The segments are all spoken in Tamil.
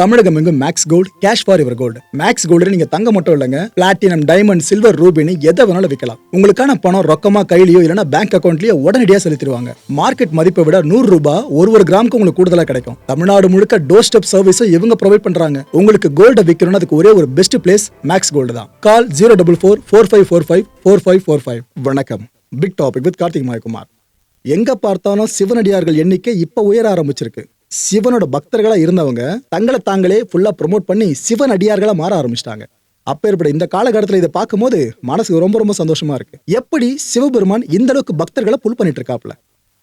தமிழகம் எங்கும் Max gold cash for your gold. Max gold நீங்க தங்க மட்டும் இல்லைங்க, பிளாட்டினம், டைமண்ட், சில்வர், ரூபினி எதை வேணாலும் விற்கலாம். உங்களுக்கான பணம் ரொக்கமா கையிலயோ இல்லைன்னா பேங்க் அக்கௌண்ட்லயோ உடனடியாக செலுத்திடுவாங்க. மார்க்கெட் மதிப்பை விட 100 ரூபாய் ஒரு கிராமுக்கு உங்களுக்கு கூடுதலாக கிடைக்கும். தமிழ்நாடு முழுக்க டோர் ஸ்டெப் சர்வீஸும் இவங்க ப்ரொவைட் பண்றாங்க. உங்களுக்கு கோல்ட விற்கணும்னு அதுக்கு ஒரே ஒரு பெஸ்ட் பிளேஸ் மேக்ஸ் கோல்டு தான். கால் 04445454545. வணக்கம். Big topic with Karthik Mayakumar. எங்க பார்த்தாலும் சிவனடியார்கள் எண்ணிக்கை இப்ப உயர ஆரம்பிச்சிருக்கு. சிவனோட பக்தர்களா இருந்தவங்க தங்களை தாங்களே ஃபுல்லா ப்ரொமோட் பண்ணி சிவன் அடியார்களா மாற ஆரம்பிச்சிட்டாங்க. அப்பேற்பட்ட இந்த காலகட்டத்தில் இதை பார்க்கும்போது மனசுக்கு ரொம்ப ரொம்ப சந்தோஷமா இருக்கு. எப்படி சிவபெருமான் இந்த அளவுக்கு பக்தர்களை புல் பண்ணிட்டு இருக்காப்ல.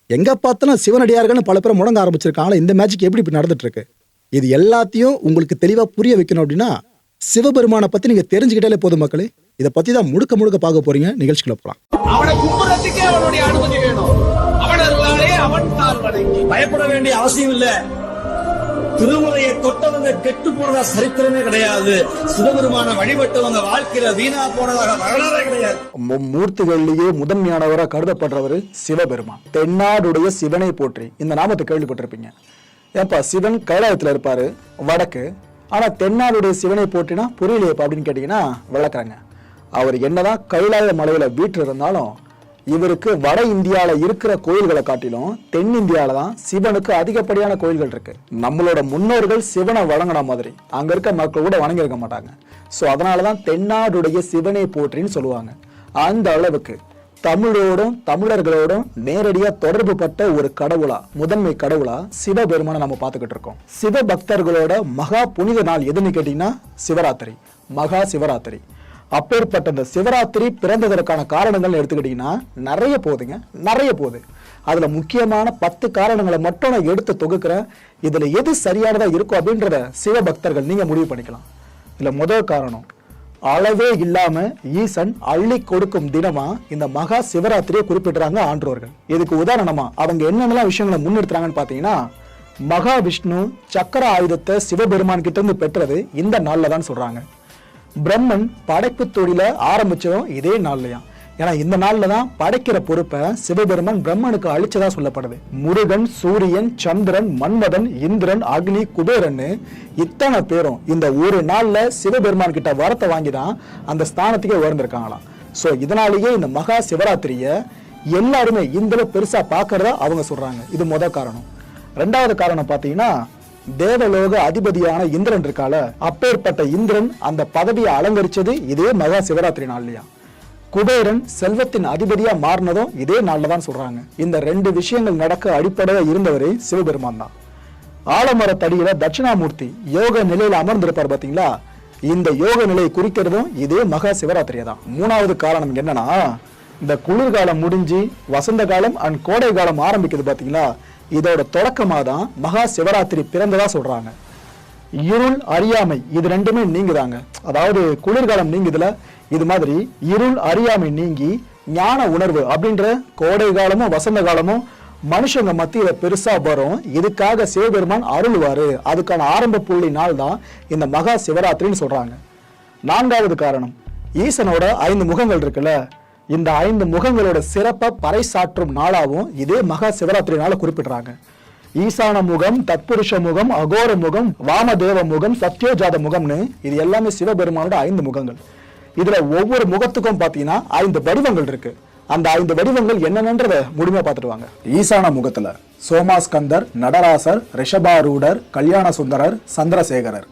எங்க பார்த்தாலும் சிவனடியார்கள்னு பல பேர் முடங்க ஆரம்பிச்சிருக்காங்களா. இந்த மேஜிக் எப்படி இப்படி நடந்துட்டு இருக்கு? இது எல்லாத்தையும் உங்களுக்கு தெளிவா புரிய வைக்கணும் அப்படின்னா சிவபெருமானை பத்தி நீங்க தெரிஞ்சுக்கிட்டாலே போதும் மக்களே. இதை பத்தி தான் முழுக்க முழுக்க பார்க்க போறீங்க. நிகழ்ச்சிக்குள்ள போலாம். அவனை கும்புறதுக்கே அவனுடைய அனுமதி வேணும். பயப்பட வேண்டிய அவசியம் இல்ல. திருமுறையை தொட்டவங்க கெட்டு போனதா சரித்திரமே கிடையாது. சிவபெருமான வழிபட்டவங்க வாழ்க்கையில வீணா போனதாக வரலாறே கிடையாது. மூர்த்திகளிலேயே முதன்மையானவராக கருதப்படுறவர் சிவபெருமான். தென்னாடுடைய சிவனை போற்றி இந்த நாமத்தை கேள்விப்பட்டிருப்பீங்க. ஏப்பா சிவன் கைலாயத்துல இருப்பாரு வடக்கு, ஆனா தென்னாடுடைய சிவனை போற்றினா புரியலையப்பா அப்படின்னு கேட்டீங்கன்னா விளக்குறாங்க. அவர் என்னதான் கைலாய மலையில வீட்டு இருந்தாலும் இவருக்கு வட இந்தியால இருக்கிற கோயில்களை காட்டிலும் தென்னிந்தியால தான் சிவனுக்கு அதிகப்படியான கோயில்கள் இருக்கு. நம்மளோட முன்னோர்கள் சிவனை வணங்கின மாதிரி அங்க இருக்க மக்கள் கூட வணங்கி இருக்க மாட்டாங்க. சோ அதனாலதான் தென்னாடுடைய சிவனை போற்றின்னு சொல்லுவாங்க. அந்த அளவுக்கு தமிழோடும் தமிழர்களோடும் நேரடியா தொடர்பு பட்ட ஒரு கடவுளா, முதன்மை கடவுளா சிவபெருமானை நம்ம பார்த்துக்கிட்டு இருக்கோம். சிவ பக்தர்களோட மகா புனித நாள் எதுன்னு கேட்டீங்கன்னா சிவராத்திரி, மகா சிவராத்திரி. அப்பேற்பட்ட இந்த சிவராத்திரி பிறந்ததற்கான காரணங்கள் எடுத்துக்கிட்டீங்கன்னா நிறைய போகுதுங்க, நிறைய போகுது. அதுல முக்கியமான 10 காரணங்களை மட்டும் நான் எடுத்து தொகுக்கிறேன். இதுல எது சரியானதா இருக்கும் அப்படின்றத சிவபக்தர்கள் நீங்க முடிவு பண்ணிக்கலாம். இதுல முதல் காரணம், அளவே இல்லாம ஈசன் அள்ளி கொடுக்கும் தினமா இந்த மகா சிவராத்திரியை குறிப்பிடுறாங்க ஆன்றோர்கள். இதுக்கு உதாரணமா அவங்க என்னென்னலாம் விஷயங்களை முன்னெடுத்துறாங்கன்னு பாத்தீங்கன்னா, மகாவிஷ்ணு சக்கர ஆயுதத்தை சிவபெருமான் கிட்ட இருந்து பெற்றது இந்த நாள்ல தான் சொல்றாங்க. பிரம்மன் படைப்பு தொழில ஆரம்பிச்சதும் இதே நாள்லயா. ஏன்னா இந்த நாள்ல தான் படைக்கிற பொறுப்பை சிவபெருமன் பிரம்மனுக்கு அழிச்சதா சொல்லப்படுது. முருகன், சூரியன், சந்திரன், மன்மதன், இந்திரன், அக்னி, குபேரன் இத்தனை பேரும் இந்த ஒரு நாள்ல சிவபெருமான் கிட்ட வரத்தை வாங்கிதான் அந்த ஸ்தானத்துக்கே உயர்ந்திருக்காங்களாம். சோ இதனாலேயே இந்த மகா சிவராத்திரிய எல்லாருமே இந்த பெருசா பாக்குறதா அவங்க சொல்றாங்க. இது முதல் காரணம். ரெண்டாவது காரணம் பாத்தீங்கன்னா, தேவலோக அதிபதியான இந்திரன் இருக்கால, அப்பேற்பட்ட இந்திரன் அந்த பதவியை அலங்கரிச்சது இதே மகா சிவராத்திரி நாள்லயா. குபேரன் செல்வத்தின் அதிபதியா மாறினதும் இதே நாள்ல தான் சொல்றாங்க. இந்த 2 விஷயங்கள் நடக்க அடிப்படையா இருந்தவரே சிவபெருமான் தான். ஆலமர தடியில தட்சிணாமூர்த்தி யோக நிலையில அமர்ந்திருப்பார் பாத்தீங்களா, இந்த யோக நிலையை குறிக்கிறதும் இதே மகா சிவராத்திரியா தான். மூணாவது காரணம் என்னன்னா, இந்த குளிர்காலம் முடிஞ்சு வசந்த காலம் அண்ட் கோடை காலம் ஆரம்பிக்குது பாத்தீங்களா, இதோட தொடக்கமா தான் மகா சிவராத்திரி பிறந்ததா சொல்றாங்க. இருள் அறியாமை இது ரெண்டுமே நீங்குதாங்க. அதாவது குளிர்காலம் நீங்குதுல, இது மாதிரி இருள் அறியாமை நீங்கி ஞான உணர்வு அப்படின்ற கோடை காலமும் வசந்த காலமும் மனுஷங்க மத்தியில பெருசா வரும். இதுக்காக சிவபெருமான் அருள்வாரு. அதுக்கான ஆரம்ப புள்ளி நாள் தான் இந்த மகா சிவராத்திரின்னு சொல்றாங்க. நான்காவது காரணம், ஈசனோட 5 முகங்கள் இருக்குல்ல, இந்த 5 முகங்களோட சிறப்பை பறைசாற்றும் நாளாவும் இதே மகா சிவராத்திரி நாளை குறிப்பிடுறாங்க. ஈசான முகம், தத்புருஷ முகம், அகோர முகம், வாமதேவ முகம், சத்யோஜாத முகம்னு இது எல்லாமே சிவபெருமானோட 5 முகங்கள். இதுல ஒவ்வொரு முகத்துக்கும் பாத்தீங்கன்னா 5 வடிவங்கள் இருக்கு. அந்த 5 வடிவங்கள் என்னென்னன்றத முழுமையா பார்த்துட்டு வாங்க. ஈசான முகத்துல சோமாஸ்கந்தர், நடராசர், ரிஷபாரூடர், கல்யாண சுந்தரர், சந்திரசேகரர்.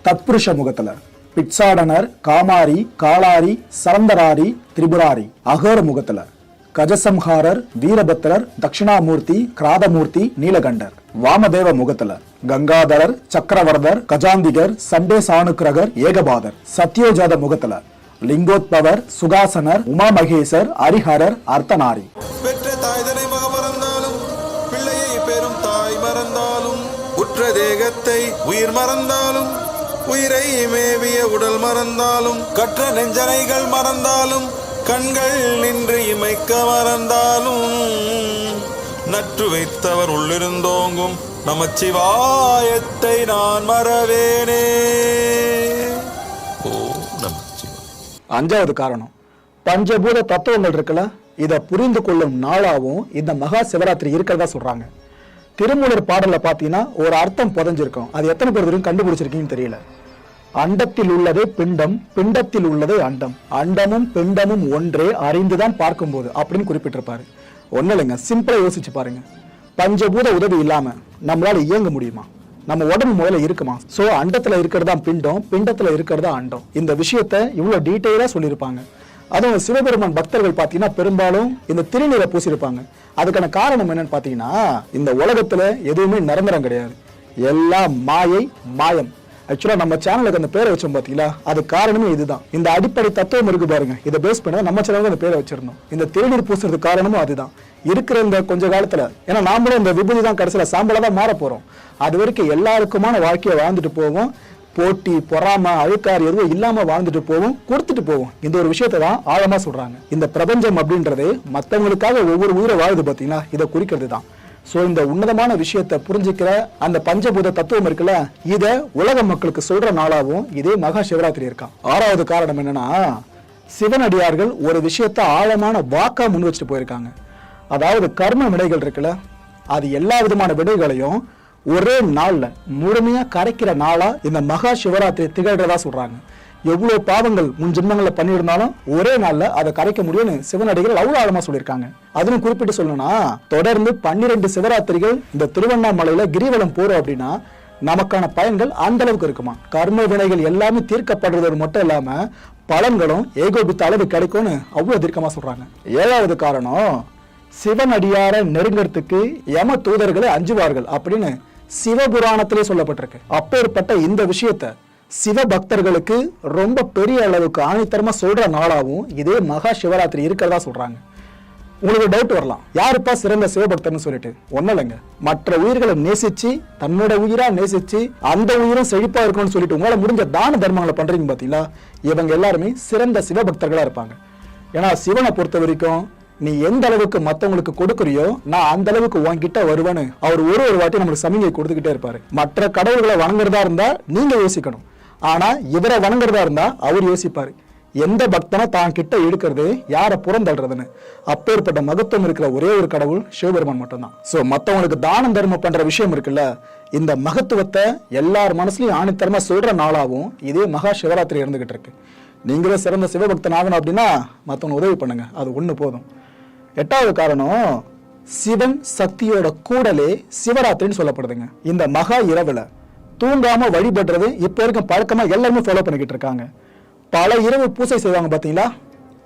தத்புருஷ முகத்துல பிட்சாடனர், காமாரி, காளாரி, சரந்தராரி, திரிபுராரி. அகோர முகத்துல கஜசம்ஹாரர், வீரபத்ரர், தட்சிணாமூர்த்தி, கிராதமூர்த்தி, நீலகண்டர். வாமதேவ முகத்துல கங்காதரர், சக்கரவர்தர், கஜாந்திகர், சண்டே சாணுக்கிரகர், ஏகபாதர். சத்யோஜாத முகத்துல லிங்கோத்பவர், சுகாசனர், உமா மகேசர், ஹரிஹரர், அர்த்தநாரி. பெற்ற தாய்தனை மகமறந்தாலும் பிள்ளையை பெறும் தாய் மறந்தாலும் உற்ற தேகத்தை உயிர் மறந்தாலும் உயிரை மேவிய உடல் மறந்தாலும் கற்ற நெஞ்சனைகள் மறந்தாலும் கண்கள் நின்று இமைக்க மறந்தாலும் நற்று வைத்தவர் உள்ளிருந்தோங்கும் நமச்சிவாயத்தை நான் மறவேனே. ஓ நமச்சிவாய. அஞ்சாவது காரணம், பஞ்சபூத தத்துவங்கள் இருக்குல்ல, இதை புரிந்து கொள்ளும் நாளாவும் இந்த மகா சிவராத்திரி இருக்கிறதா சொல்றாங்க. திருமூலர் பாடல்ல பாத்தீங்கன்னா ஒரு அர்த்தம் புதஞ்சிருக்கும். அது எத்தனை பேர் வரைக்கும் கண்டுபிடிச்சிருக்கீங்கன்னு தெரியல. அண்டத்தில் உள்ளதே பிண்டம், பிண்டத்தில் உள்ளதே அண்டம், அண்டமும் பிண்டமும் ஒன்றே அறிந்துதான் பார்க்கும்போது அப்படின்னு குறிப்பிட்டிருப்பாரு. ஒன்னும் இல்லைங்க, சிம்பிளா யோசிச்சு பாருங்க. பஞ்சபூத உதவி இல்லாம நம்மளால இயங்க முடியுமா? நம்ம உடம்பு முதல்ல இருக்குமா? சோ அண்டத்துல இருக்கிறதா பிண்டம், பிண்டத்துல இருக்கிறதா அண்டம். இந்த விஷயத்த இவ்வளவு டீட்டெயிலா சொல்லியிருப்பாங்க. அதுவும் சிவபெருமான் பக்தர்கள் பாத்தீங்கன்னா பெரும்பாலும் இந்த திருநீரை பூசியிருப்பாங்க. அதுக்கான காரணம் என்னன்னு பாத்தீங்கன்னா, இந்த உலகத்துல எதுவுமே நிரந்தரம் கிடையாது, எல்லாம் மாயை, மாயம். ஆக்சுவலா நம்ம சேனலுக்கு அந்த பேரை வச்சோம் பாத்தீங்களா, அது காரணமே இதுதான். இந்த அடிப்படை தத்துவம் இருக்கு பாருங்க, இதை பேஸ் பண்ணி நம்ம சேனலுக்கு அந்த பேரை வச்சிருந்தோம். இந்த திருநீர் பூசுறதுக்கு காரணமும் அதுதான். இருக்கிற இந்த கொஞ்ச காலத்துல, ஏன்னா நாமளும் இந்த விபூதி தான் கடைசியில சாம்பலா தான் மாற போறோம். அது வரைக்கும் எல்லாருக்குமான வாழ்க்கையை வாழ்ந்துட்டு போவோம். போட்டி, பொறாம, அழுக்காறு எதுவும் இல்லாம வாழ்ந்துட்டு போவோம், கொடுத்துட்டு போவோம். இந்த ஒரு விஷயத்தை தான் ஆழமா சொல்றாங்க. இந்த பிரபஞ்சம் அப்படின்றது மத்தவங்களுக்காக ஒவ்வொரு உயிரை வாழுது பாத்தீங்களா, இதை குறிக்கிறது தான். சோ இந்த உன்னதமான விஷயத்தை புரிஞ்சுக்கிற அந்த பஞ்சபூத தத்துவம் இருக்குல்ல, இத உலக மக்களுக்கு சொல்ற நாளாவும் இதே மகா சிவராத்திரி இருக்கான். 6வது காரணம் என்னன்னா, சிவனடியார்கள் ஒரு விஷயத்த ஆழமான வாக்கா முன் வச்சுட்டு போயிருக்காங்க. அதாவது கர்ம விடைகள் இருக்குல்ல, அது எல்லா விதமான விடைகளையும் ஒரே நாள்ல முழுமையா கரைக்கிற நாளா இந்த மகா சிவராத்திரி திகழ்றதா சொல்றாங்க. எவ்வளவு பாவங்கள் முன் ஜென்மங்கள்ல பண்ணியிருந்தாலும் ஒரே நாள்ல அதை கரைக்க முடியும்னு சிவனடிகள் அவ்வளவு ஆழமா சொல்லியிருக்காங்க. அதுவும் குறிப்பிட்டு சொல்லணும்னா, தொடர்ந்து 12 சிவராத்திரிகள் இந்த திருவண்ணாமலையில கிரிவலம் போறோம் அப்படின்னா நமக்கான பயன்கள் அந்த அளவுக்கு இருக்குமா. கர்ம வினைகள் எல்லாமே தீர்க்கப்படுறது மட்டும் இல்லாம பலன்களும் ஏகோபித்த அளவு கிடைக்கும்னு அவ்வளவு தீர்க்கமா சொல்றாங்க. 7வது காரணம், சிவனடியார நெருங்கிறதுக்கு யம தூதர்களை அஞ்சுவார்கள் அப்படின்னு சிவபுராணத்திலே சொல்லப்பட்டிருக்கு. அப்பேற்பட்ட இந்த விஷயத்த சிவ பக்தர்களுக்கு ரொம்ப பெரிய அளவுக்கு ஆணித்தரமா சொல்ற நாளாவும் இதே மகா சிவராத்திரி இருக்கிறதா சொல்றாங்க. உங்களுக்கு டவுட் வரலாம், யாருப்பா சிறந்த சிவபக்தர்னு சொல்லிட்டு. ஒன்னும் இல்லைங்க, மற்ற உயிர்களை நேசிச்சு தன்னோட உயிரா நேசிச்சு அந்த உயிரும் செழிப்பா இருக்கணும்னு சொல்லிட்டு உங்களால முடிஞ்ச தான தர்மங்களை பண்றீங்க பாத்தீங்களா, இவங்க எல்லாருமே சிறந்த சிவபக்தர்களா இருப்பாங்க. ஏன்னா சிவனை பொறுத்த வரைக்கும் நீ எந்த அளவுக்கு மத்தவங்களுக்கு கொடுக்குறியோ நான் அந்த அளவுக்கு உன்கிட்ட வருவேன்னு அவர் ஒரு வாட்டி நம்மளுக்கு சமிகை கொடுத்துக்கிட்டே இருப்பாரு. மற்ற கடவுள்களை வணங்குறதா இருந்தா நீங்க யோசிக்கணும், ஆனா இவரை வணங்குறதா இருந்தா அவர் யோசிப்பாரு, எந்த பக்தனை தான் கிட்ட எடுக்கிறது, யாரை புறந்தள்ளுறதுன்னு. அப்பேற்பட்ட மகத்துவம் இருக்கிற ஒரே ஒரு கடவுள் சிவபெருமான் மட்டும்தான். சோ மத்தவங்களுக்கு தானம் தர்மம் பண்ற விஷயம் இருக்குல்ல, இந்த மகத்துவத்தை எல்லார் மனசுலயும் ஆணித்தரமா சொல்ற நாளாவும் இதே மகா சிவராத்திரி இருந்துகிட்டு இருக்கு. நீங்களே சிறந்த சிவபக்தன் ஆகணும் அப்படின்னா மத்தவங்க உதவி பண்ணுங்க, அது ஒண்ணு போதும். 8வது காரணம், சிவன் சக்தியோட கூடலே சிவராத்திரின்னு சொல்லப்படுதுங்க. இந்த மகா இரவுல தூங்காம வழிபடுறது இப்ப இருக்க பழக்கமா எல்லாருமே ஃபாலோ பண்ணிக்கிட்டு இருக்காங்க. பல இரவு பூசை செய்வாங்க பாத்தீங்களா,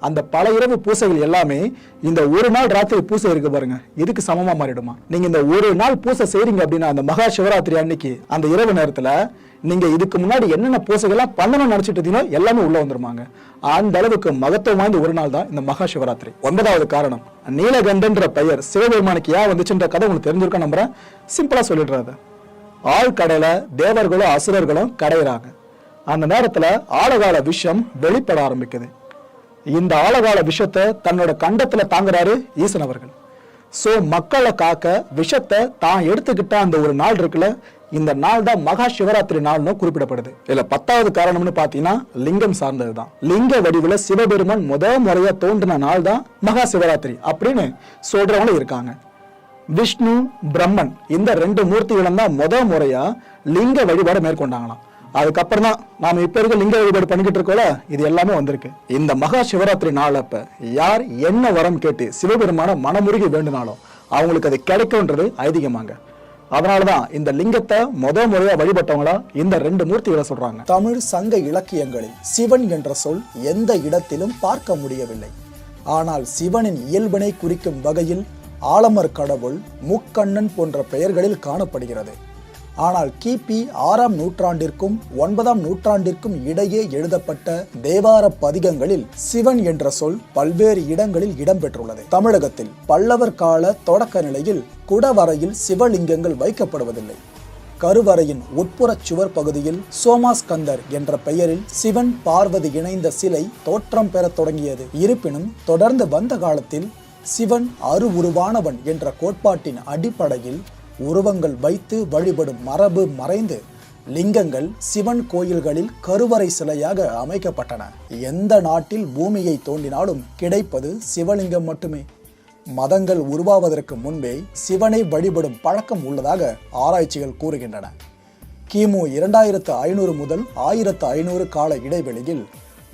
அந்த பல இரவு பூசைகள் எல்லாமே இந்த ஒரு நாள் ராத்திரி பூசை இருக்கு பாருங்க, இதுக்கு சமமா மாறிடுமா. நீங்க இந்த ஒரு நாள் பூசை செய்றீங்க அப்படின்னா அந்த மகா சிவராத்திரி அன்னைக்கு அந்த இரவு நேரத்துல நீங்க இதுக்கு முன்னாடி என்னென்ன பூசைகள்லாம் பண்ணணும்னு நினைச்சிட்டு இருந்தீங்களோ எல்லாமே உள்ள வந்துருமாங்க. அந்த அளவுக்கு மகத்துவம் வாய்ந்த ஒரு நாள் தான் இந்த மகா சிவராத்திரி. 9வது காரணம், நீலகண்டன்ற பெயர் சிவபெருமானுக்கு ஏன் வந்துச்சுன்ற கதை உங்களுக்கு தெரிஞ்சிருக்க நம்புறேன். சிம்பிளா சொல்லிடுறாரு, ஆழ்கடல தேவர்களும் அசுரர்களும் கடையிறாங்க. அந்த நேரத்துல ஆழகால விஷம் வெளிப்பட ஆரம்பிக்குது. இந்த ஆழகால விஷத்தை தன்னோட கண்டத்துல தாங்குறாரு ஈசன் அவர்கள். சோ மக்களை காக்க விஷத்தை தான் எடுத்துக்கிட்ட அந்த ஒரு நாள் இருக்குல்ல, இந்த நாள் தான் மகா சிவராத்திரி நாள்னு குறிப்பிடப்படுது. இதுல 10வது காரணம்னு பாத்தீங்கன்னா லிங்கம் சார்ந்ததுதான். லிங்க வடிவுல சிவபெருமான் முறையா தோன்றின நாள் தான் மகா சிவராத்திரி அப்படின்னு சொல்றவங்களும் இருக்காங்க. விஷ்ணு, பிரம்மன் இந்த 2 மூர்த்திகளும் தான் முறையா லிங்க வழிபாடு மேற்கொண்டாங்களாம். அதுக்கப்புறம் தான் நாம இப்ப இருக்க லிங்க வழிபாடு பண்ணிக்கிட்டு இருக்கோம்ல, இது எல்லாமே வந்திருக்கு. இந்த மகா சிவராத்திரி நாள் அப்ப யார் என்ன வரம் கேட்டு சிவபெருமான மனமுருகி வேண்டுனாலும் அவங்களுக்கு அது கிடைக்கும்ன்றது ஐதீகமாங்க. அதனாலதான் இந்த லிங்கத்தை முறையா வழிபட்டவங்களா இந்த 2 மூர்த்திகளை சொல்றாங்க. தமிழ் சங்க இலக்கியங்களில் சிவன் என்ற சொல் எந்த இடத்திலும் பார்க்க முடியவில்லை. ஆனால் சிவனின் இயல்பினை குறிக்கும் வகையில் ஆலமர் கடவுள், முக்கண்ணன் போன்ற பெயர்களில் காணப்படுகிறது. ஆனால் கிபி 6ஆம் நூற்றாண்டிற்கும் 9ஆம் நூற்றாண்டிற்கும் இடையே எழுதப்பட்ட தேவார பதிகங்களில் சிவன் என்ற சொல் பல்வேறு இடங்களில் இடம்பெற்றுள்ளது. தமிழகத்தில் பல்லவர் கால தொடக்க நிலையில் குடவரையில் சிவலிங்கங்கள் வைக்கப்படுவதில்லை. கருவறையின் உட்புற சுவர் பகுதியில் சோமாஸ்கந்தர் என்ற பெயரில் சிவன் பார்வதி இணைந்த சிலை தோற்றம் பெற தொடங்கியது. இருப்பினும் தொடர்ந்து வந்த காலத்தில் சிவன் அருவுருவானவன் என்ற கோட்பாட்டின் அடிப்படையில் உருவங்கள் வைத்து வழிபடும் மரபு மறைந்து லிங்கங்கள் சிவன் கோயில்களில் கருவறை சிலையாக அமைக்கப்பட்டன. எந்த நாட்டில் பூமியை தோண்டினாலும் கிடைப்பது சிவலிங்கம் மட்டுமே. மதங்கள் உருவாவதற்கு முன்பே சிவனை வழிபடும் பழக்கம் உள்ளதாக ஆராய்ச்சிகள் கூறுகின்றன. கிமு 2500 முதல் 1500 கால இடைவெளியில்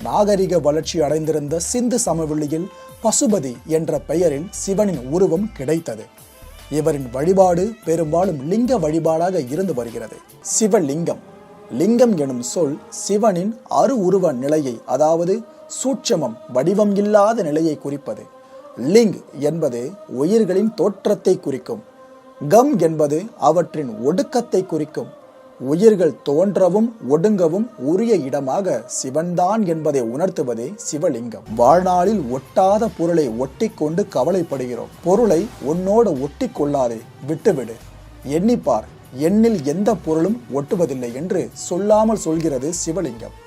நாகரிக வளர்ச்சி அடைந்திருந்த சிந்து சமவெளியில் பசுபதி என்ற பெயரில் சிவனின் உருவம் கிடைத்தது. இவரின் வழிபாடு பெரும்பாலும் லிங்க வழிபாடாக இருந்து வருகிறது. சிவலிங்கம். லிங்கம் எனும் சொல் சிவனின் அருவுருவ நிலையை, அதாவது சூட்சமம், வடிவம் இல்லாத நிலையை குறிப்பது. லிங் என்பது உயிர்களின் தோற்றத்தை குறிக்கும். கம் என்பது அவற்றின் ஒடுக்கத்தை குறிக்கும். உயிர்கள் தோன்றவும் ஒடுங்கவும் உரிய இடமாக சிவன்தான் என்பதை உணர்த்துவதே சிவலிங்கம். வாழ்நாளில் ஒட்டாத பொருளை ஒட்டி கொண்டு கவலைப்படுகிறோம். பொருளை உன்னோடு ஒட்டி கொள்ளாதே, விட்டுவிடு. எண்ணிப்பார், எண்ணில் எந்த பொருளும் ஒட்டுவதில்லை என்று சொல்லாமல் சொல்கிறது சிவலிங்கம்.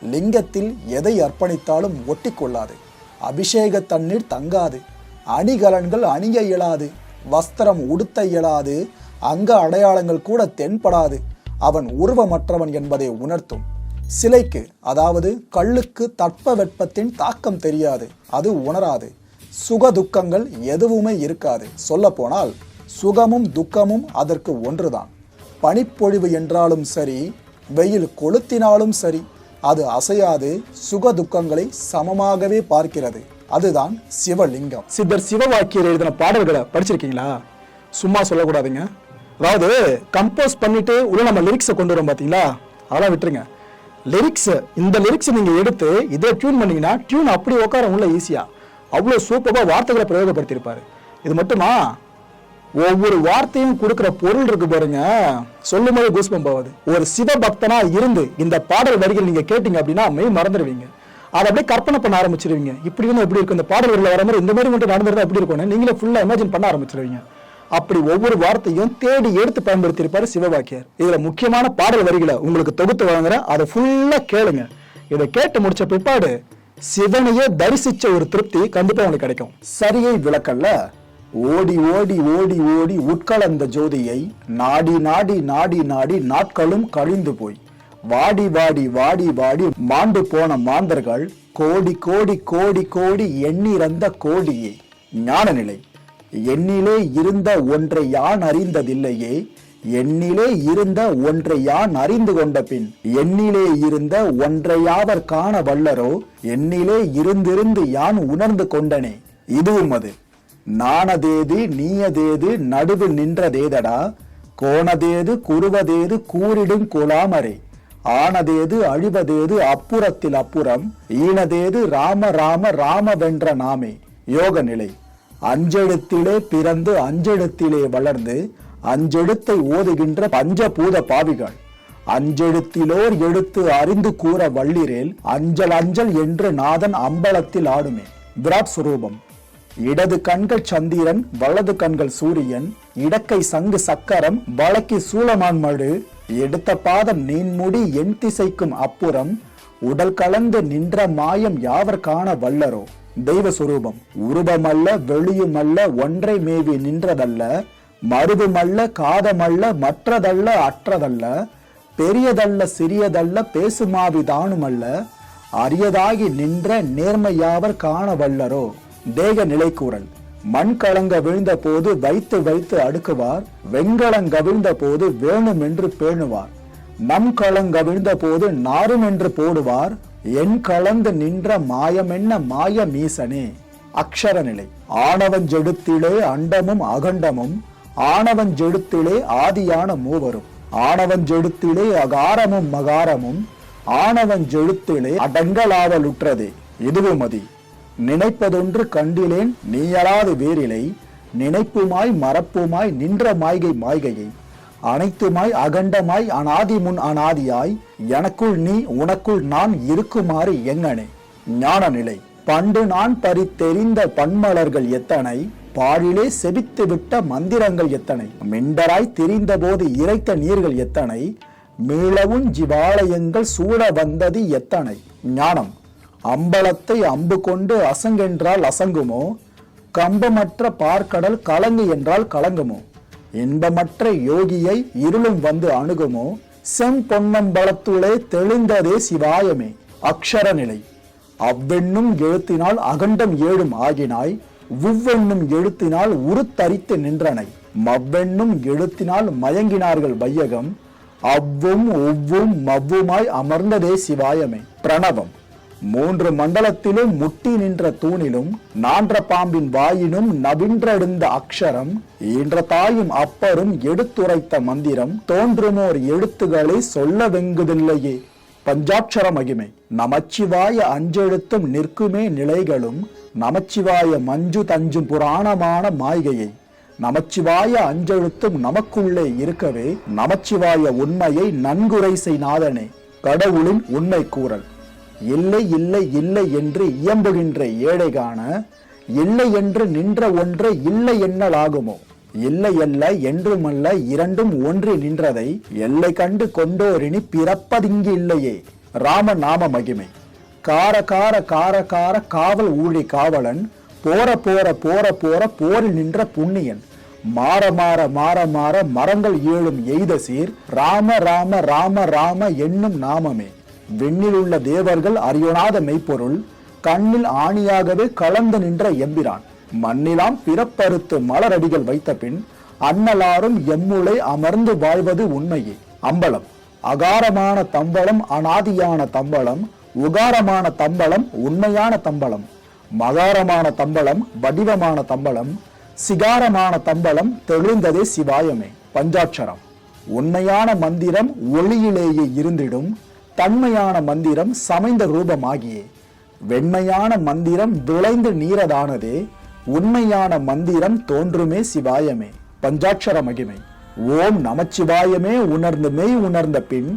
லிங்கத்தில் எதை அர்ப்பணித்தாலும் ஒட்டி கொள்ளாது. அபிஷேக தண்ணீர் தங்காது. அணிகலன்கள் அணிய இயலாது. வஸ்திரம் உடுத்த இயலாது. அங்க அடையாளங்கள் கூட தென்படாது. அவன் உருவமற்றவன் என்பதை உணர்த்தும். சிலைக்கு, அதாவது கல்லுக்கு தட்பவெப்பத்தின் தாக்கம் தெரியாது. அது உணராது. சுக துக்கங்கள் எதுவுமே இருக்காது. சொல்ல போனால் சுகமும் துக்கமும் அதற்கு ஒன்றுதான். பனிப்பொழிவு என்றாலும் சரி, வெயில் கொளுத்தினாலும் சரி, அது அசையாது. சுக துக்கங்களை சமமாகவே பார்க்கிறது. அதுதான் சிவலிங்கம். சித்தர் சிவவாக்கியர் எழுதின பாடல்களை படிச்சிருக்கீங்களா? சும்மா சொல்லக்கூடாதுங்க. அதாவது கம்போஸ் பண்ணிட்டு உள்ள நம்ம லிரிக்ஸை கொண்டு வரோம் பார்த்தீங்களா, அதெல்லாம் விட்டுருங்க. இந்த லிரிக்ஸை நீங்க எடுத்து இதை டியூன் பண்ணீங்கன்னா டியூன் அப்படி உட்கார உள்ள ஈஸியா அவ்வளோ சூப்பராக வார்த்தைகளை பிரயோகப்படுத்தியிருப்பாரு. இது மட்டுமா, ஒவ்வொரு வார்த்தையும் கொடுக்குற பொருள் இருக்கு பாருங்க, சொல்லும் போது கூஸ்பம் போவாது. ஒரு சிவபக்தனா இருந்து இந்த பாடல் வரிகள் நீங்க கேட்டீங்க அப்படின்னா மெய் மறந்துடுவீங்க. அதை அப்படியே கற்பனை பண்ண ஆரம்பிச்சிருவீங்க. இப்படி இன்னும் எப்படி இருக்கும், இந்த பாடல் வரியில் வர மாதிரி இந்த மாதிரி மட்டும் நடந்திருந்தா எப்படி இருக்கும்னு நீங்களே ஃபுல்லா இமேஜின் பண்ண ஆரம்பிச்சிருவீங்க. அப்படி ஒவ்வொரு வார்த்தையும் தேடி எடுத்து பயன்படுத்தியிருப்பாரு சிவவாக்கியர். இதுல முக்கியமான பாடல் வரிகளை உங்களுக்கு தொகுத்து வழங்குறேன், அதை ஃபுல்லா கேளுங்க. இதை கேட்டு முடிச்ச பிற்பாடு சிவனையே தரிசிச்ச ஒரு திருப்தி கண்டிப்பா உங்களுக்கு கிடைக்கும். சரியை விளக்கல்ல, ஓடி ஓடி ஓடி ஓடி உட்கலந்த ஜோதியை நாடி நாடி நாடி நாடி நாட்களும் கழிந்து போய் வாடி வாடி வாடி வாடி மாண்டு போன மாந்தர்கள் கோடி கோடி கோடி கோடி எண்ணிறந்த கோடியே. ஞான நிலை. எண்ணிலே இருந்த ஒன்றை யான் அறிந்ததில்லையே, எண்ணிலே இருந்த ஒன்றை யான் அறிந்து கொண்ட பின் எண்ணிலே இருந்த ஒன்றையாவர் காண வல்லரோ, எண்ணிலே இருந்திருந்து யான் உணர்ந்து கொண்டனே. இதுவும் அது. நாணதேது நீயதேது நடுவு நின்றதேதடா, கோணதேது குருவதேது கூறிடும் கொலாமரே, ஆனதேது அழிவதேது அப்புறத்தில் அப்புறம், ஈனதேது ராம ராம ராம வென்ற நாமே. யோக நிலை. அஞ்செழுத்திலே பிறந்து அஞ்செழுத்திலே வளர்ந்து அஞ்செழுத்தை ஓதுகின்ற பஞ்சபூத பாவிகள் அஞ்செழுத்திலோர் எழுத்து அறிந்து கூற வள்ளிரேல் அஞ்சல் அஞ்சல் என்று நாதன் அம்பலத்தில் ஆடுமே. விராட் சுரூபம். இடது கண்கள் சந்திரன், வலது கண்கள் சூரியன், இடக்கை சங்கு சக்கரம், வழக்கி சூளமான் மழு, எடுத்த பாதம் நீன்முடி என் திசைக்கும் அப்புறம், உடல் கலந்து நின்ற மாயம் யாவர் காண வல்லரோ. தெய்வ சுரூபம். உருவமல்ல வெளியுமல்ல ஒன்றை மேவி நின்றதல்ல, மருதுமல்ல காதமல்ல மற்றதல்ல அற்றதல்ல, பெரியதல்ல சிறியதல்ல பேசுமாவி தானுமல்ல, அரியதாகி நின்ற நேர்மையாவர் காண வல்லரோ. தேக நிலைக்கூறல். மண் கலங்க விழுந்த போது வைத்து வைத்து அடுக்குவார், வெண்கலங்க விழுந்த போது வேணும் என்று பேணுவார், நம் கலங்க விழுந்த போது நாரும் என்று போடுவார், என் கலந்து நின்ற மாயமென்ன மாய மீசனே. அக்ஷர நிலை. ஆணவஞ்செழுத்திலே அண்டமும் அகண்டமும், ஆணவஞ்செழுத்திலே ஆதியான மூவரும், ஆணவஞ்செழுத்திலே அகாரமும் மகாரமும், ஆணவஞ்செழுத்திலே அடங்கலாவலுற்றதே. இதுவும் மதி. நினைப்பதொன்று கண்டிலேன் நீயலாது வேறிலை, நினைப்புமாய் மறப்புமாய் நின்ற மாய்கை மாய்கையை, அனைத்துமாய் அகண்டமாய் அனாதி முன் அனாதியாய், எனக்குள் நீ உனக்குள் நான் இருக்குமாறு எங்கனே. ஞான நிலை. பண்டு நான் பறித்தெறிந்த பன்மலர்கள் எத்தனை, பாழிலே செபித்து விட்ட மந்திரங்கள் எத்தனை, மெண்டராய் திரிந்த போது இறைத்த நீர்கள் எத்தனை, மீளவும் ஜிவாலயங்கள் சூழ வந்தது எத்தனை. ஞானம். அம்பலத்தை அம்பு கொண்டு அசங்கென்றால் அசங்குமோ, கம்பமற்ற பார்க்கடல் கலங்கு என்றால் கலங்குமோ, இன்பமற்ற யோகியை இருளும் வந்து அணுகுமோ, செம்பொன்னம்பலத்துளே தெளிந்ததே சிவாயமே. அக்ஷர நிலை. அவ்வென்னும் எழுத்தினால் அகண்டம் ஏழும் ஆகினாய், உவ்வென்னும் எழுத்தினால் உருத்தரித்து நின்றனை, மவ்வென்னும் எழுத்தினால் மயங்கினார்கள் வையகம், அவ்வும் ஒவ்வும் மவ்வுமாய் அமர்ந்ததே சிவாயமே. பிரணவம். 3 மண்டலத்திலும் முட்டி நின்ற தூணிலும் நான்ற பாம்பின் வாயினும் நவின்றெடுந்த அக்ஷரம், ஈன்ற தாயும் அப்பரும் எடுத்துரைத்த மந்திரம், தோன்றுமோர் எழுத்துக்களை சொல்ல வெங்குதில்லையே. பஞ்சாட்சர மகிமை. நமச்சிவாய அஞ்செழுத்தும் நிற்குமே நிலைகளும், நமச்சிவாய மஞ்சு தஞ்சும் புராணமான மாய்கையை. நமச்சிவாய அஞ்செழுத்தும் நமக்குள்ளே இருக்கவே, நமச்சிவாய உண்மையை நன்குரை செய்நாதனே. கடவுளின் உண்மை கூறல். இல்லை இல்லை இல்லை என்று இயம்புகின்ற ஏழை காண, இல்லை என்று நின்ற ஒன்றை இல்லை என்னலாகுமோ. இல்லை அல்ல என்றுமல்ல இரண்டும் ஒன்றி நின்றதை, எல்லை கண்டு கொண்டோரினி பிறப்பதிங்கு இல்லையே. ராம நாம மகிமை. கார கார கார கார காவல் ஊழி காவலன், போற போற போற போற போரில் நின்ற புண்ணியன், மாற மாற மாற மாற மரங்கள் ஏழும் எய்த சீர், ராம ராம ராம ராம என்னும் நாமமே. விண்ணில் உள்ள தேவர்கள் அறியொணாத மெய்ப்பொருள், கண்ணில் ஆணியாகவே கலந்து நின்ற எம்பிரான், மண்ணிலாம் பிறப்பறுத்து மலரடிகள் வைத்த பின் அன்னலாரும் எம்முளை அமர்ந்து வாழ்வது உண்மையே. அம்பலம். அகாரமான தம்பளம் அனாதியான தம்பளம், உகாரமான தம்பளம் உண்மையான தம்பளம், மகாரமான தம்பளம் வடிவமான தம்பளம், சிகாரமான தம்பளம் தெளிந்ததே சிவாயமே. பஞ்சாட்சரம். உண்மையான மந்திரம் ஒளியிலேயே இருந்திடும், தன்மையான மந்திரம் சமைந்த ரூபமாகியே. வெண்மையான மந்திரம் விளைந்து நீரதானதே, உண்மையான மந்திரம் தோன்றுமே சிவாயமே. பஞ்சாட்சர மகிமை. ஓம் நமச்சிவாயமே உணர்ந்து மெய் உணர்ந்த பின்,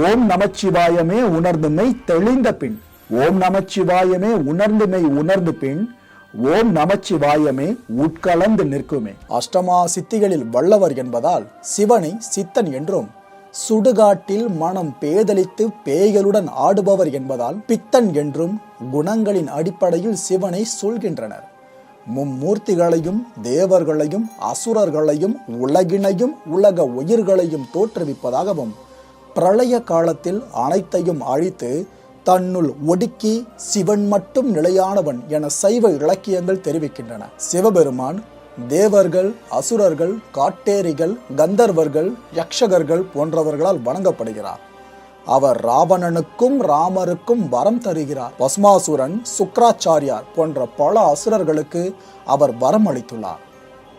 ஓம் நமச்சிவாயமே உணர்ந்து மெய் தெளிந்த பின், ஓம் நமச்சிவாயமே உணர்ந்து மெய் உணர்ந்து பின், ஓம் நமச்சிவாயமே உட்கலந்து நிற்குமே. அஷ்டமா சித்திகளில் வல்லவர் என்பதால் சிவனை சித்தன் என்றும், சுடுகாட்டில் மனம் பேதலித்து பேய்களுடன் ஆடுபவர் என்பதால் பித்தன் என்றும் குணங்களின் அடிப்படையில் சிவனை சொல்கின்றனர். மும்மூர்த்திகளையும் தேவர்களையும் அசுரர்களையும் உலகினையும் உலக உயிர்களையும் தோற்றுவிப்பதாகவும், பிரளய காலத்தில் அனைத்தையும் அழித்து தன்னுள் ஒடுக்கி சிவன் மட்டும் நிலையானவன் என சைவ இலக்கியங்கள் தெரிவிக்கின்றன. சிவபெருமான் தேவர்கள், அசுரர்கள், காட்டேரிகள், கந்தர்வர்கள், யக்ஷகர்கள் போன்றவர்களால் வணங்கப்படுகிறார். அவர் ராவணனுக்கும் ராமருக்கும் வரம் தருகிறார். பஸ்மாசுரன், சுக்ராச்சாரியார் போன்ற பல அசுரர்களுக்கு அவர் வரம் அளித்துள்ளார்.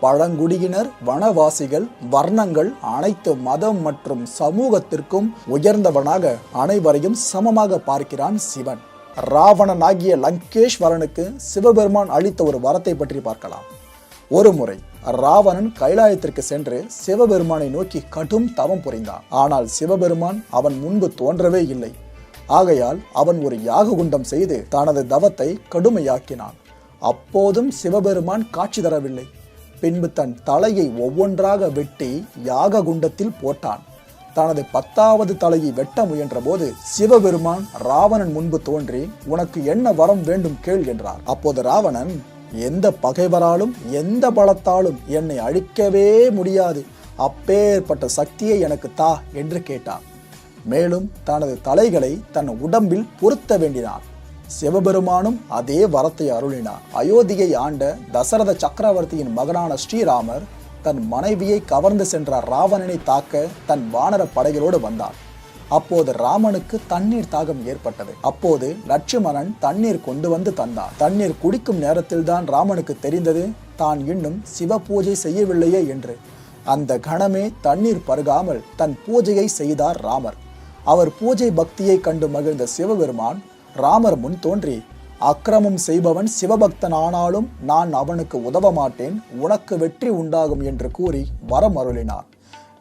பழங்குடியினர், வனவாசிகள், வர்ணங்கள் அனைத்து மதம் மற்றும் சமூகத்திற்கும் உயர்ந்தவனாக அனைவரையும் சமமாக பார்க்கிறான் சிவன். ராவணனாகிய லங்கேஸ்வரனுக்கு சிவபெருமான் அளித்த ஒரு வரத்தை பற்றி பார்க்கலாம். ஒரு முறை ராவணன் கைலாயத்திற்கு சென்று சிவபெருமானை நோக்கி கடும் தவம் புரிந்தான். ஆனால் சிவபெருமான் அவன் முன்பு தோன்றவே இல்லை. ஆகையால் அவன் ஒரு யாக குண்டம் செய்து தனது தவத்தை கடுமையாக்கினான். அப்போதும் சிவபெருமான் காட்சி தரவில்லை. பின்பு தன் தலையை ஒவ்வொன்றாக வெட்டி யாக குண்டத்தில் போட்டான். தனது 10வது தலையை வெட்ட முயன்ற போது சிவபெருமான் ராவணன் முன்பு தோன்றி, உனக்கு என்ன வரம் வேண்டும் கேள் என்றார். அப்போது ராவணன், எந்த பகைவராலும் எந்த பலத்தாலும் என்னை அழிக்கவே முடியாது, அப்பேற்பட்ட சக்தியை எனக்கு தா என்று கேட்டார். மேலும் தனது தலைகளை தன் உடம்பில் பொருத்த வேண்டினார். சிவபெருமானும் அதே வரத்தை அருளினார். அயோத்தியை ஆண்ட தசரத சக்கரவர்த்தியின் மகனான ஸ்ரீராமர் தன் மனைவியை கவர்ந்து சென்ற ராவணனை தாக்க தன் வானர படைகளோடு வந்தார். அப்போது ராமனுக்கு தண்ணீர் தாகம் ஏற்பட்டது. அப்போது லட்சுமணன் தண்ணீர் கொண்டு வந்து தந்தார். தண்ணீர் குடிக்கும் நேரத்தில் தான் ராமனுக்கு தெரிந்தது தான் இன்னும் சிவ பூஜை செய்யவில்லையே என்று. அந்த கணமே தண்ணீர் பருகாமல் தன் பூஜையை செய்தார் ராமர். அவர் பூஜை பக்தியை கண்டு மகிழ்ந்த சிவபெருமான் ராமர் முன் தோன்றி, அக்கிரமம் செய்பவன் சிவபக்தன் ஆனாலும் நான் அவனுக்கு உதவ மாட்டேன், உனக்கு வெற்றி உண்டாகும் என்று கூறி வரம் அருளினார்.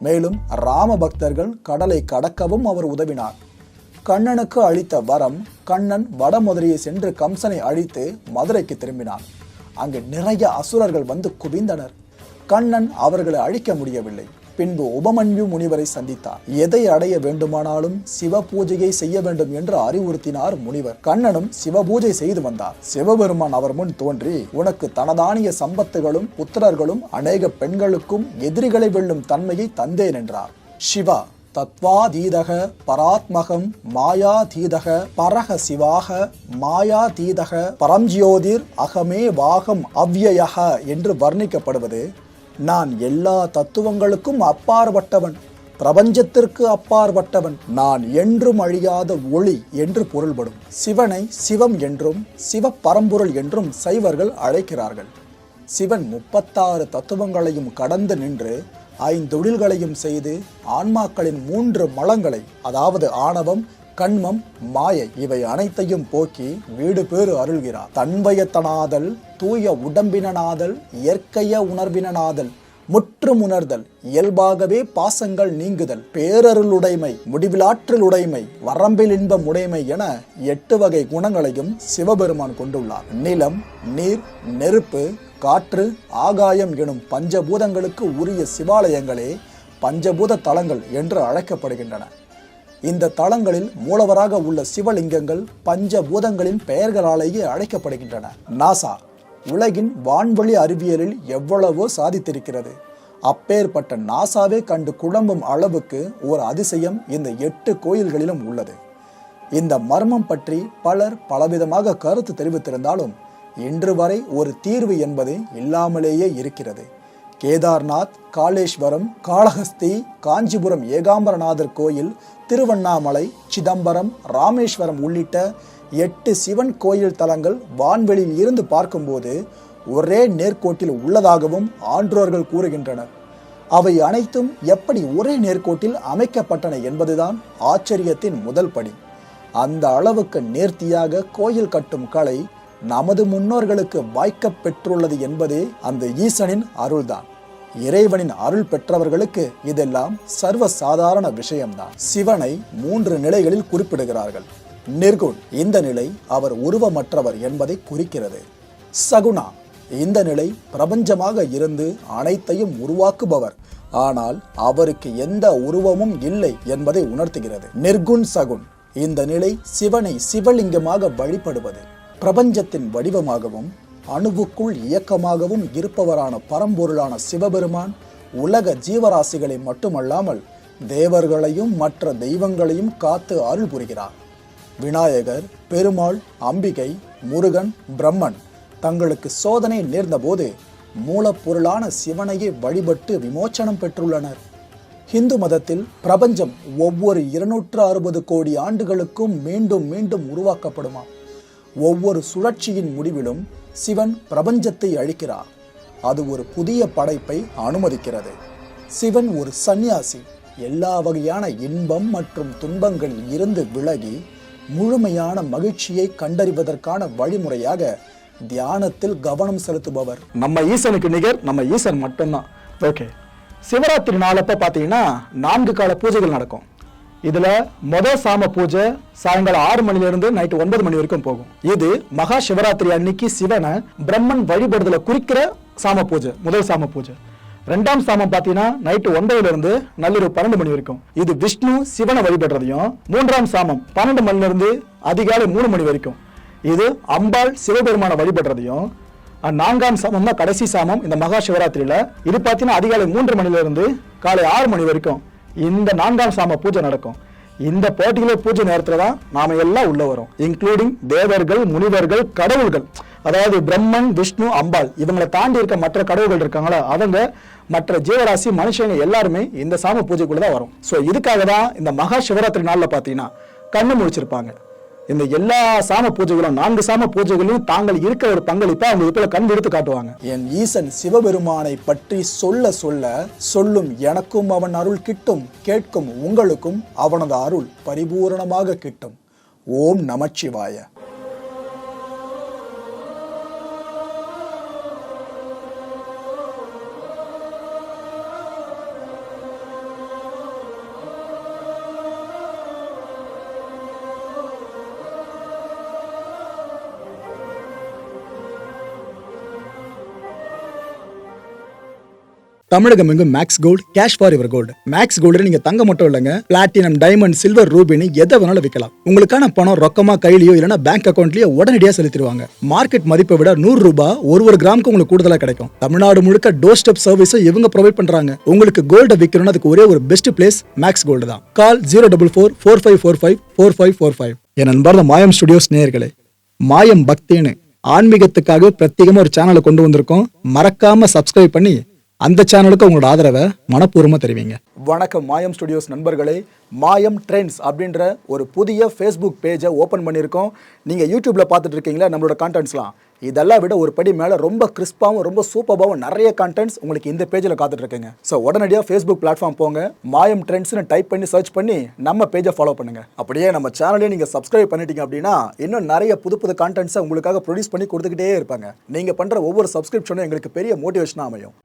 மேலும் ராம பக்தர்கள் கடலை கடக்கவும் அவர் உதவினார். கண்ணனுக்கு அளித்த வரம், கண்ணன் வடமதுரையை சென்று கம்சனை அழித்து மதுரைக்கு திரும்பினார். அங்கு நிறைய அசுரர்கள் வந்து குவிந்தனர். கண்ணன் அவர்களை அழிக்க முடியவில்லை. பின்பு உபமன்யு முனிவரை சந்தித்தார். எதை அடைய வேண்டுமானாலும் சிவ பூஜையை செய்ய வேண்டும் என்று அறிவுறுத்தினார் முனிவர். கண்ணனும் சிவ பூஜை செய்து வந்தார். சிவபெருமான் அவர் முன் தோன்றி, உனக்கு தனதானிய சம்பத்துகளும் புத்திரர்களும் அநேக பெண்களுக்கும் எதிரிகளை வெல்லும் தன்மையை தந்தேன் என்றார். சிவா தத்வாதீதக பராத்மகம் மாயாதீதக பரக சிவாக மாயாதீதக பரம்ஜோதிர் அகமே வாகம் அவ்யயக என்று வர்ணிக்கப்படுவது நான் எல்லா தத்துவங்களுக்கும் அப்பாற்பட்டவன், பிரபஞ்சத்திற்கு அப்பாற்பட்டவன், நான் என்றும் அழியாத ஒளி என்று பொருள்படும். சிவனை சிவம் என்றும் சிவ பரம்பொருள் என்றும் சைவர்கள் அழைக்கிறார்கள். சிவன் 36 தத்துவங்களையும் கடந்து நின்று 5 தொழில்களையும் செய்து ஆன்மாக்களின் 3 மலங்களை, அதாவது ஆணவம், கண்மம், மாயை இவை அனைத்தையும் போக்கி வீடு பேறு அருள்கிறார். தன்வயத்தனாதல், தூய உடம்பினனாதல், இயற்கைய உணர்வினனாதல், முற்றும் உணர்தல், இயல்பாகவே பாசங்கள் நீங்குதல், பேரருளுடைமை, முடிவிலாற்றல் உடைமை, வரம்பில் இன்பம் உடைமை என 8 வகை குணங்களையும் சிவபெருமான் கொண்டுள்ளார். நிலம், நீர், நெருப்பு, காற்று, ஆகாயம் எனும் பஞ்சபூதங்களுக்கு உரிய சிவாலயங்களே பஞ்சபூத தலங்கள் என்று அழைக்கப்படுகின்றன. இந்த தலங்களில் மூலவராக உள்ள சிவலிங்கங்கள் பஞ்சபூதங்களின் பெயர்களாலேயே அழைக்கப்படுகின்றன. நாசா உலகின் வான்வெளி அறிவியலில் எவ்வளவோ சாதித்திருக்கிறது. அப்பேற்பட்ட நாசாவே கண்டு குழம்பும் அளவுக்கு ஒரு அதிசயம் இந்த 8 கோயில்களிலும் உள்ளது. இந்த மர்மம் பற்றி பலர் பலவிதமாக கருத்து தெரிவித்திருந்தாலும் இன்று வரை ஒரு தீர்வு என்பது இல்லாமலேயே இருக்கிறது. கேதார்நாத், காளேஸ்வரம், காளஹஸ்தி, காஞ்சிபுரம் ஏகாம்பரநாதர் கோயில், திருவண்ணாமலை, சிதம்பரம், ராமேஸ்வரம் உள்ளிட்ட 8 சிவன் கோயில் தலங்கள் வான்வெளியில் இருந்து பார்க்கும்போது ஒரே நேர்கோட்டில் உள்ளதாகவும் ஆன்றோர்கள் கூறுகின்றனர். அவை அனைத்தும் எப்படி ஒரே நேர்கோட்டில் அமைக்கப்பட்டன என்பதுதான் ஆச்சரியத்தின் முதல் படி. அந்த அளவுக்கு நேர்த்தியாக கோயில் கட்டும் கலை நமது முன்னோர்களுக்கு வாய்க்கப் பெற்றுள்ளது என்பதே அந்த ஈசனின் அருள்தான். இறைவனின் அருள் பெற்றவர்களுக்கு இதெல்லாம் சர்வ சாதாரண விஷயம்தான். சிவனை 3 நிலைகளில் குறிப்பிடுகிறார்கள். நிர்குண், இந்த நிலை அவர் உருவமற்றவர் என்பதை குறிக்கிறது. சகுணா, இந்த நிலை பிரபஞ்சமாக இருந்து அனைத்தையும் உருவாக்குபவர், ஆனால் அவருக்கு எந்த உருவமும் இல்லை என்பதை உணர்த்துகிறது. நிர்குண் சகுண், இந்த நிலை சிவனை சிவலிங்கமாக வழிபடுவது. பிரபஞ்சத்தின் வடிவமாகவும் அணுவுக்குள் இயக்கமாகவும் இருப்பவரான பரம்பொருளான சிவபெருமான் உலக ஜீவராசிகளை மட்டுமல்லாமல் தேவர்களையும் மற்ற தெய்வங்களையும் காத்து அருள் புரிகிறார். விநாயகர், பெருமாள், அம்பிகை, முருகன், பிரம்மன் தங்களுக்கு சோதனை நேர்ந்தபோது மூலப்பொருளான சிவனையே வழிபட்டு விமோச்சனம் பெற்றுள்ளனர். இந்து மதத்தில் பிரபஞ்சம் ஒவ்வொரு 260 கோடி ஆண்டுகளுக்கும் மீண்டும் மீண்டும் உருவாக்கப்படுமா. ஒவ்வொரு சுழற்சியின் முடிவிலும் சிவன் பிரபஞ்சத்தை அழிக்கிறார். அது ஒரு புதிய படைப்பை அனுமதிக்கிறது. சிவன் ஒரு சந்நியாசி. எல்லா வகையான இன்பம் மற்றும் துன்பங்களில் இருந்து விலகி முழுமையான மகிழ்ச்சியை கண்டறிவதற்கான வழிமுறையாக தியானத்தில் கவனம் செலுத்துபவர். நம்ம ஈசனுக்கு நிகர் நம்ம ஈசன் மட்டும்தான். ஓகே, சிவராத்திரி நாளப்ப பார்த்தீங்கன்னா 4 கால பூஜைகள் நடக்கும். இதுல முதல் சாம பூஜை சாயங்காலம் 6 மணிலிருந்து நைட்டு 9 மணி வரைக்கும் போகும். இது மகா சிவராத்திரி அன்னைக்கு சிவனை பிரம்மன் வழிபடுதலை குறிக்கிற சாம பூஜை, முதல் சாம பூஜை. 2ஆம் சாமம் பார்த்தீங்கன்னா நைட்டு 9 நள்ளிரவு 12 மணி வரைக்கும். இது விஷ்ணு சிவனை வழிபடுறதையும். 3ஆம் சாமம் 12 மணிலிருந்து அதிகாலை 3 மணி வரைக்கும். இது அம்பாள் சிவபெருமான வழிபடுறதையும். 4ஆம் சாமம் தான் கடைசி சாமம் இந்த மகா சிவராத்திரியில. இது பார்த்தீங்கன்னா அதிகாலை 3 மணிலிருந்து காலை 6 மணி வரைக்கும் இந்த 4ஆம் சாம பூஜை நடக்கும். இந்த பர்டிகுலர் பூஜை நேரத்துல தான் நாம எல்லாம் உள்ள வரும், இன்க்ளூடிங் தேவர்கள், முனிவர்கள், கடவுள்கள். அதாவது பிரம்மன், விஷ்ணு, அம்பாள் இவங்களை தாண்டி இருக்க மற்ற கடவுள்கள் இருக்காங்களா, அவங்க மற்ற ஜீவராசி மனுஷங்க எல்லாருமே இந்த சாம பூஜைக்குள்ள தான் வரும். ஸோ இதுக்காக தான் இந்த மகா சிவராத்திரி நாளில் பார்த்தீங்கன்னா கண்ணு முழிச்சிருப்பாங்க. இந்த எல்லா சாம பூஜைகளும் 4 சாம பூஜைகளையும் தாங்கள் இருக்கிற ஒரு பங்களிப்பை அவங்க இதுக்குள்ள கண் எடுத்து காட்டுவாங்க. என் ஈசன் சிவபெருமானை பற்றி சொல்ல சொல்ல சொல்லும் எனக்கும் அவன் அருள் கிட்டும், கேட்கும் உங்களுக்கும் அவனது அருள் பரிபூரணமாக கிட்டும். ஓம் நமச்சிவாய. தமிழகம் எங்கும் Max gold, cash for your gold. Max gold நீங்க தங்க மட்டும் இல்லைங்க, பிளாட்டினம், டைமண்ட், சில்வர், ரூபினி எதை வேணாலும் விற்கலாம். உங்களுக்கான பணம் ரொக்கமா கையிலயோ இல்லைன்னா பேங்க் அக்கௌண்ட்லயோ உடனடியாக செலுத்திடுவாங்க. மார்க்கெட் மதிப்பை விட 100 ரூபாய் ஒரு கிராமுக்கு உங்களுக்கு கூடுதலா கிடைக்கும். தமிழ்நாடு முழுக்க டோர் ஸ்டெப் சர்வீஸும் இவங்க ப்ரொவைட் பண்றாங்க. உங்களுக்கு கோல்ட விற்கணும்னா அதுக்கு ஒரே ஒரு பெஸ்ட் பிளேஸ் மேக்ஸ் கோல்டு தான். கால் 04445454545. என் அன்பார்ந்த மாயம் ஸ்டுடியோஸ் நேயர்களே, மாயம் பக்தின்னு ஆன்மீகத்துக்காக பிரத்யேகமா ஒரு சேனலை கொண்டு வந்திருக்கோம். மறக்காம சப்ஸ்கிரைப் பண்ணி அந்த சேனலுக்கு உங்களோட ஆதரவை மனப்பூர்வமா தெரிவிங்க. வணக்கம் மாயம் ஸ்டுடியோஸ் நண்பர்களே. மாயம் ட்ரெண்ட்ஸ் அப்படின்ற ஒரு புதிய ஃபேஸ்புக் பேஜை ஓப்பன் பண்ணியிருக்கோம். நீங்கள் யூடியூப்ல பார்த்துட்டு இருக்கீங்களா நம்மளோட கான்டென்ட்ஸ்லாம், இதெல்லாம் விட ஒரு படி மேலே ரொம்ப கிறிஸ்பாகவும் ரொம்ப சூப்பராகவும் நிறைய கான்டென்ட்ஸ் உங்களுக்கு இந்த பேஜில் காத்துட்டு இருக்குங்க. ஸோ உடனடியாக ஃபேஸ்புக் பிளாட்ஃபார்ம் போங்க, மாயம் ட்ரெண்ட்ஸ்னு டைப் பண்ணி சர்ச் பண்ணி நம்ம பேஜை ஃபாலோ பண்ணுங்க. அப்படியே நம்ம சேனலையும் நீங்கள் சப்ஸ்கிரைப் பண்ணிட்டீங்க அப்படின்னா இன்னும் நிறைய புது கான்டென்ட்ஸை உங்களுக்காக ப்ரொடியூஸ் பண்ணி கொடுத்துக்கிட்டே இருப்பாங்க. நீங்கள் பண்ணுற ஒவ்வொரு சப்ஸ்கிரிப்ஷனும் எங்களுக்கு பெரிய மோட்டிவேஷனாக அமையும்.